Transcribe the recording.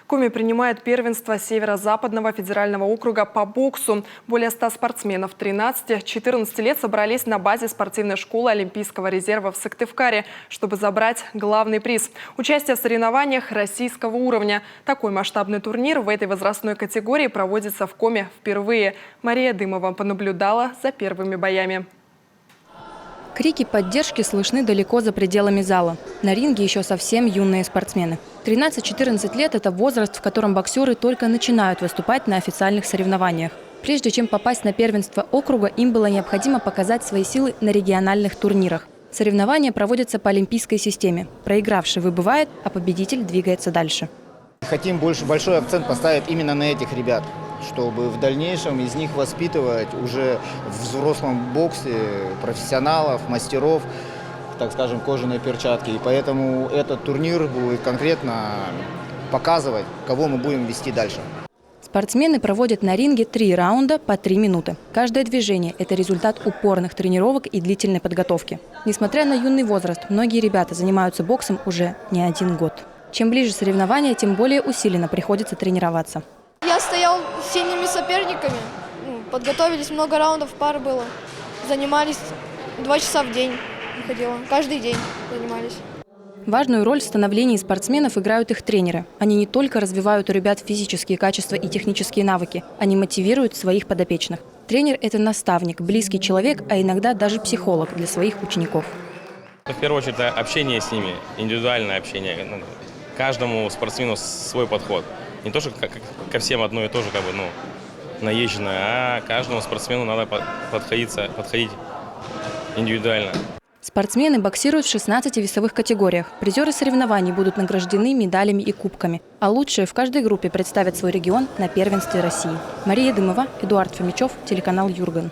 Коми принимает первенство Северо-Западного федерального округа по боксу. Более 100 спортсменов 13-14 лет собрались на базе спортивной школы Олимпийского резерва в Сыктывкаре, чтобы забрать главный приз – участие в соревнованиях российского уровня. Такой масштабный турнир в этой возрастной категории проводится в Коми впервые. Мария Дымова понаблюдала за первыми боями. Крики поддержки слышны далеко за пределами зала. На ринге еще совсем юные спортсмены. 13-14 лет – это возраст, в котором боксеры только начинают выступать на официальных соревнованиях. Прежде чем попасть на первенство округа, им было необходимо показать свои силы на региональных турнирах. Соревнования проводятся по олимпийской системе. Проигравший выбывает, а победитель двигается дальше. Хотим большой акцент поставить именно на этих ребят, чтобы в дальнейшем из них воспитывать уже в взрослом боксе профессионалов, мастеров, так скажем, кожаные перчатки. И поэтому этот турнир будет конкретно показывать, кого мы будем вести дальше. Спортсмены проводят на ринге 3 раунда по 3 минуты. Каждое движение – это результат упорных тренировок и длительной подготовки. Несмотря на юный возраст, многие ребята занимаются боксом уже не 1 год. Чем ближе соревнования, тем более усиленно приходится тренироваться. Я стоял с сильными соперниками, подготовились, много раундов, пар было. Занимались 2 часа в день, ходила, каждый день занимались. Важную роль в становлении спортсменов играют их тренеры. Они не только развивают у ребят физические качества и технические навыки, они мотивируют своих подопечных. Тренер – это наставник, близкий человек, а иногда даже психолог для своих учеников. В первую очередь, это общение с ними, индивидуальное общение. Каждому спортсмену свой подход. Не то, что ко всем одно и то же, наезженное, а каждому спортсмену надо подходить индивидуально. Спортсмены боксируют в 16 весовых категориях. Призеры соревнований будут награждены медалями и кубками. А лучшие в каждой группе представят свой регион на первенстве России. Мария Дымова, Эдуард Фомичев, телеканал Юрган.